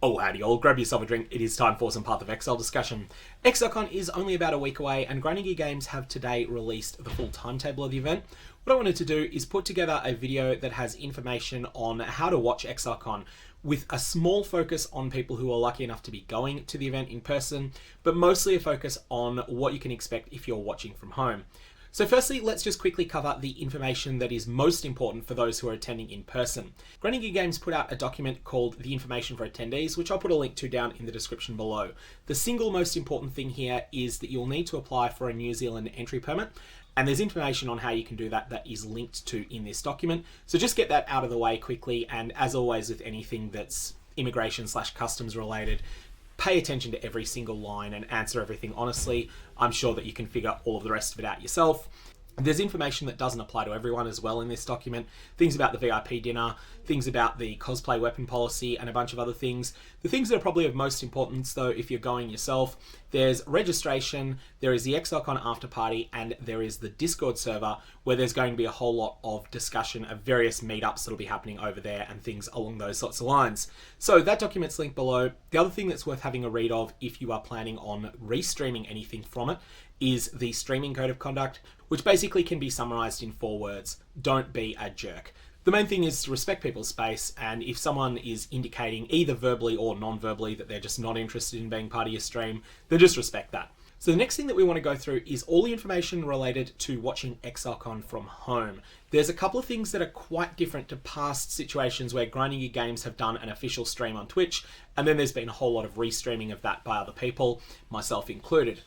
Oh, howdy all, grab yourself a drink, it is time for some Path of Exile discussion. Exilecon is only about a week away and Grinding Gear Games have today released the full timetable of the event. What I wanted to do is put together a video that has information on how to watch Exilecon, with a small focus on people who are lucky enough to be going to the event in person, but mostly a focus on what you can expect if you're watching from home. So firstly, let's just quickly cover the information that is most important for those who are attending in person. Grinding Gear Games put out a document called the Information for Attendees, which I'll put a link to down in the description below. The single most important thing here is that you'll need to apply for a New Zealand entry permit, and there's information on how you can do that that is linked to in this document. So just get that out of the way quickly, and as always with anything that's immigration/customs related, pay attention to every single line and answer everything honestly. I'm sure that you can figure all of the rest of it out yourself. There's information that doesn't apply to everyone as well in this document. Things about the VIP dinner, things about the cosplay weapon policy, and a bunch of other things. The things that are probably of most importance though, if you're going yourself, there's registration, there is the Exilecon after party, and there is the Discord server where there's going to be a whole lot of discussion of various meetups that'll be happening over there and things along those sorts of lines. So that document's linked below. The other thing that's worth having a read of if you are planning on restreaming anything from it is the streaming code of conduct, which basically can be summarized in 4 words. Don't be a jerk. The main thing is to respect people's space, and if someone is indicating either verbally or non-verbally that they're just not interested in being part of your stream, then just respect that. So the next thing that we want to go through is all the information related to watching Exilecon from home. There's a couple of things that are quite different to past situations where Grinding Gear Games have done an official stream on Twitch, and then there's been a whole lot of restreaming of that by other people, myself included.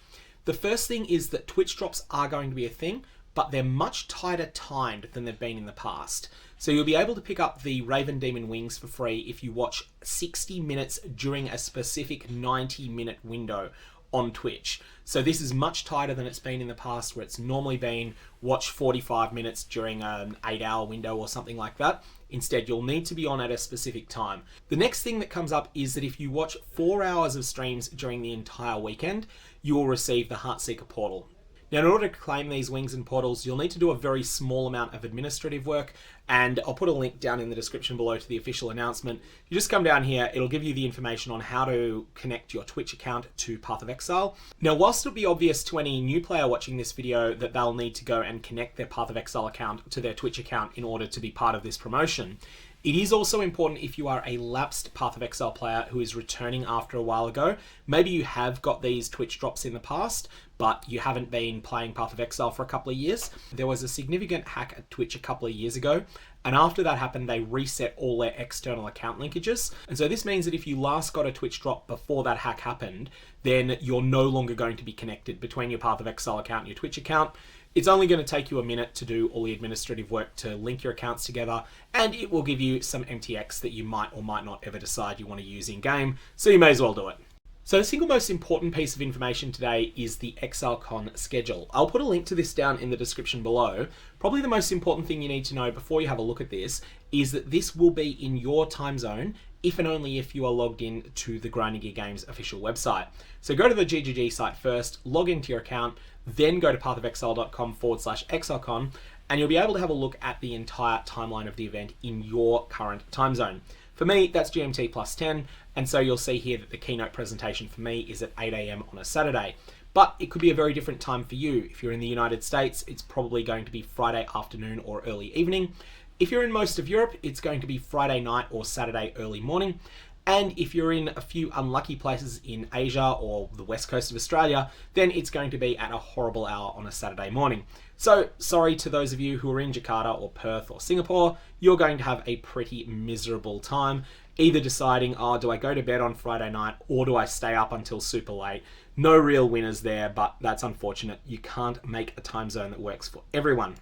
The first thing is that Twitch drops are going to be a thing, but they're much tighter timed than they've been in the past. So you'll be able to pick up the Raven Demon Wings for free if you watch 60 minutes during a specific 90-minute window on Twitch. So this is much tighter than it's been in the past, where it's normally been watch 45 minutes during an 8-hour window or something like that. Instead, you'll need to be on at a specific time. The next thing that comes up is that if you watch 4 hours of streams during the entire weekend, you will receive the Heartseeker portal. Now, in order to claim these wings and portals, you'll need to do a very small amount of administrative work, and I'll put a link down in the description below to the official announcement. You just come down here, it'll give you the information on how to connect your Twitch account to Path of Exile. Now, whilst it'll be obvious to any new player watching this video that they'll need to go and connect their Path of Exile account to their Twitch account in order to be part of this promotion, it is also important if you are a lapsed Path of Exile player who is returning after a while ago. Maybe you have got these Twitch drops in the past, but you haven't been playing Path of Exile for a couple of years. There was a significant hack at Twitch a couple of years ago, and after that happened, they reset all their external account linkages. And so this means that if you last got a Twitch drop before that hack happened, then you're no longer going to be connected between your Path of Exile account and your Twitch account. It's only going to take you a minute to do all the administrative work to link your accounts together, and it will give you some MTX that you might or might not ever decide you want to use in game, so you may as well do it. So the single most important piece of information today is the Exilecon schedule. I'll put a link to this down in the description below. Probably the most important thing you need to know before you have a look at this is that this will be in your time zone if and only if you are logged in to the Grinding Gear Games official website. So go to the GGG site first, log into your account, then go to pathofexile.com/Exilecon, and you'll be able to have a look at the entire timeline of the event in your current time zone. For me, that's GMT plus 10, and so you'll see here that the keynote presentation for me is at 8 AM on a Saturday. But it could be a very different time for you. If you're in the United States, it's probably going to be Friday afternoon or early evening. If you're in most of Europe, it's going to be Friday night or Saturday early morning. And if you're in a few unlucky places in Asia or the west coast of Australia, then it's going to be at a horrible hour on a Saturday morning. So sorry to those of you who are in Jakarta or Perth or Singapore, you're going to have a pretty miserable time, either deciding, oh, do I go to bed on Friday night or do I stay up until super late? No real winners there, but that's unfortunate. You can't make a time zone that works for everyone.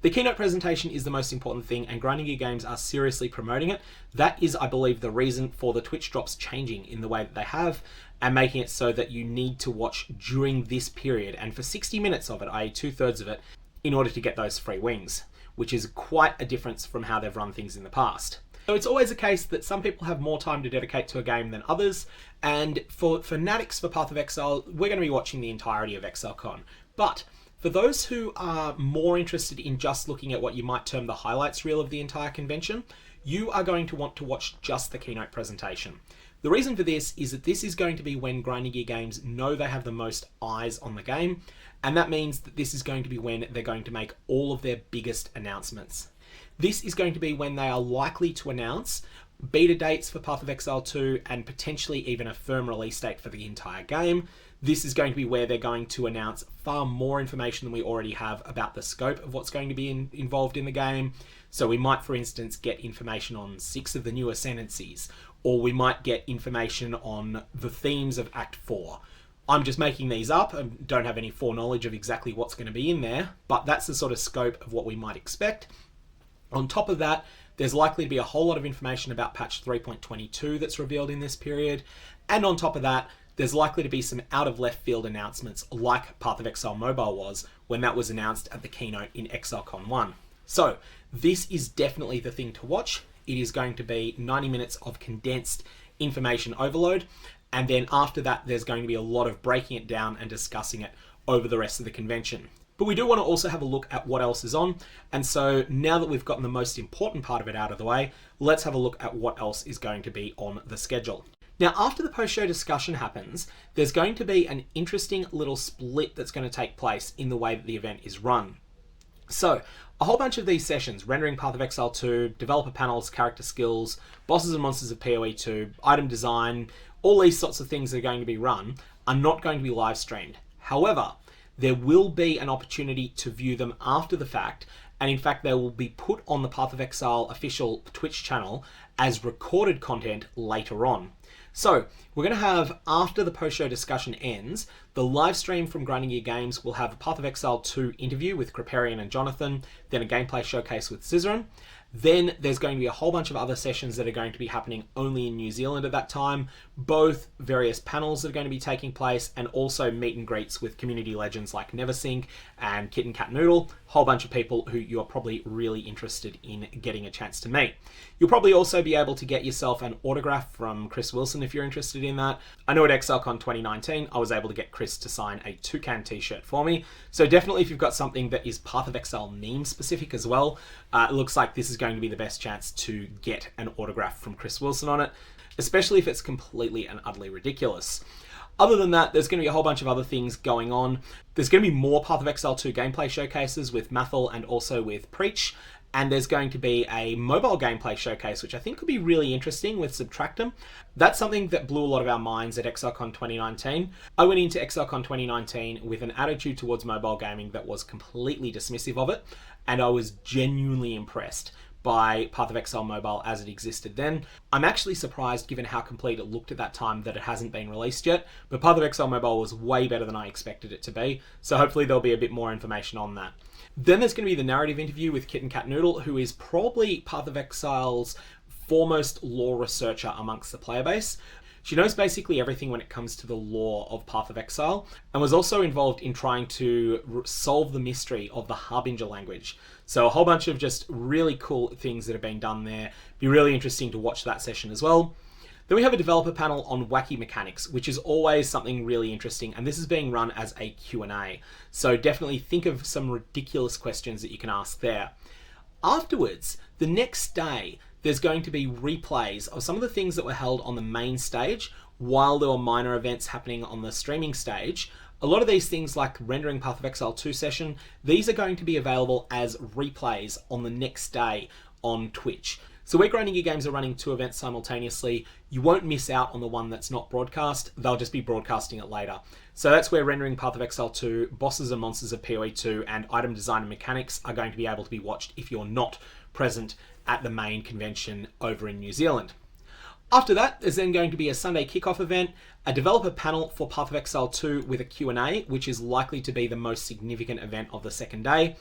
The keynote presentation is the most important thing, and Grinding Gear Games are seriously promoting it. That is, I believe, the reason for the Twitch drops changing in the way that they have and making it so that you need to watch during this period and for 60 minutes of it, i.e. 2/3 of it, in order to get those free wings, which is quite a difference from how they've run things in the past. So it's always a case that some people have more time to dedicate to a game than others, and for fanatics for Path of Exile, we're going to be watching the entirety of Exilecon. But for those who are more interested in just looking at what you might term the highlights reel of the entire convention, you are going to want to watch just the keynote presentation. The reason for this is that this is going to be when Grinding Gear Games know they have the most eyes on the game, and that means that this is going to be when they're going to make all of their biggest announcements. This is going to be when they are likely to announce beta dates for Path of Exile 2 and potentially even a firm release date for the entire game. This is going to be where they're going to announce far more information than we already have about the scope of what's going to be involved in the game. So we might, for instance, get information on 6 of the new ascendancies, or we might get information on the themes of Act 4. I'm just making these up and don't have any foreknowledge of exactly what's going to be in there, but that's the sort of scope of what we might expect. On top of that, there's likely to be a whole lot of information about patch 3.22 that's revealed in this period. And on top of that, there's likely to be some out of left field announcements like Path of Exile Mobile was when that was announced at the keynote in Exilecon 1. So this is definitely the thing to watch. It is going to be 90 minutes of condensed information overload. And then after that, there's going to be a lot of breaking it down and discussing it over the rest of the convention. But we do want to also have a look at what else is on. And so now that we've gotten the most important part of it out of the way, let's have a look at what else is going to be on the schedule. Now, after the post-show discussion happens, there's going to be an interesting little split that's going to take place in the way that the event is run. So, a whole bunch of these sessions, rendering Path of Exile 2, developer panels, character skills, bosses and monsters of PoE 2, item design, all these sorts of things that are going to be run are not going to be live streamed. However, there will be an opportunity to view them after the fact, and in fact they will be put on the Path of Exile official Twitch channel as recorded content later on. So we're going to have, after the post-show discussion ends, the live stream from Grinding Gear Games will have a Path of Exile 2 interview with Kriparian and Jonathan, then a gameplay showcase with Scissorin. Then there's going to be a whole bunch of other sessions that are going to be happening only in New Zealand at that time, both various panels that are going to be taking place and also meet and greets with community legends like Neversink and Kitten Cat Noodle, a whole bunch of people who you're probably really interested in getting a chance to meet. You'll probably also be able to get yourself an autograph from Chris Wilson if you're interested in that. I know at Exilecon 2019, I was able to get Chris to sign a Toucan t-shirt for me. So definitely if you've got something that is Path of Exile meme specific as well, it looks like this is going to be the best chance to get an autograph from Chris Wilson on it, especially if it's completely and utterly ridiculous. Other than that, there's going to be a whole bunch of other things going on. There's going to be more Path of Exile 2 gameplay showcases with Mathel and also with Preach. And there's going to be a mobile gameplay showcase, which I think could be really interesting with Subtractum. That's something that blew a lot of our minds at Exilecon 2019. I went into Exilecon 2019 with an attitude towards mobile gaming that was completely dismissive of it, and I was genuinely impressed by Path of Exile Mobile as it existed then. I'm actually surprised, given how complete it looked at that time, that it hasn't been released yet, but Path of Exile Mobile was way better than I expected it to be, so hopefully there'll be a bit more information on that. Then there's going to be the narrative interview with Kitten Cat Noodle, who is probably Path of Exile's foremost lore researcher amongst the player base. She knows basically everything when it comes to the lore of Path of Exile, and was also involved in trying to solve the mystery of the Harbinger language. So a whole bunch of just really cool things that have been done there. Be really interesting to watch that session as well. Then we have a developer panel on Wacky mechanics, which is always something really interesting, and this is being run as a Q&A. So definitely think of some ridiculous questions that you can ask there. Afterwards, the next day, there's going to be replays of some of the things that were held on the main stage while there were minor events happening on the streaming stage. A lot of these things, like rendering Path of Exile 2 session, these are going to be available as replays on the next day on Twitch. So where Grinding Gear Games are running 2 events simultaneously, you won't miss out on the one that's not broadcast. They'll just be broadcasting it later. So that's where rendering Path of Exile 2, bosses and monsters of PoE 2, and item design and mechanics are going to be able to be watched if you're not present at the main convention over in New Zealand. After that, there's then going to be a Sunday kickoff event, a developer panel for Path of Exile 2 with a Q&A, which is likely to be the most significant event of the second day,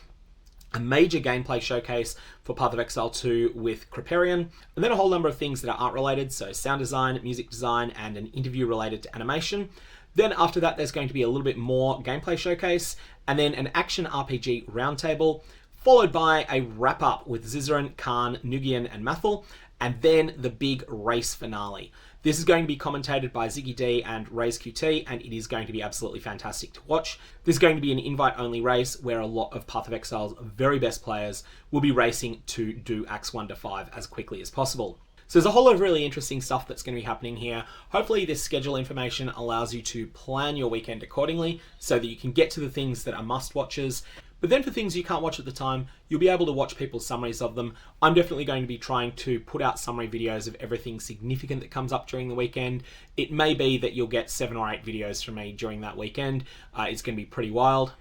a major gameplay showcase for Path of Exile 2 with Kriparian, and then a whole number of things that are art related, so sound design, music design, and an interview related to animation. Then after that, there's going to be a little bit more gameplay showcase, and then an action RPG roundtable, followed by a wrap-up with Scissorin, Khan, Nugian, and Mathel, and then the big race finale. This is going to be commentated by Ziggy D and Raze QT, and it is going to be absolutely fantastic to watch. This is going to be an invite-only race where a lot of Path of Exile's very best players will be racing to do Acts 1 to 5 as quickly as possible. So there's a whole lot of really interesting stuff that's going to be happening here. Hopefully this schedule information allows you to plan your weekend accordingly so that you can get to the things that are must-watches. But then for things you can't watch at the time, you'll be able to watch people's summaries of them. I'm definitely going to be trying to put out summary videos of everything significant that comes up during the weekend. It may be that you'll get 7 or 8 videos from me during that weekend. It's going to be pretty wild.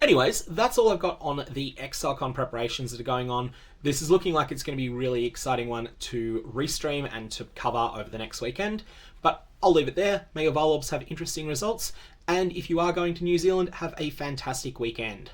Anyways, that's all I've got on the Exilecon preparations that are going on. This is looking like it's going to be a really exciting one to restream and to cover over the next weekend. But I'll leave it there. May your Valobs have interesting results. And if you are going to New Zealand, have a fantastic weekend.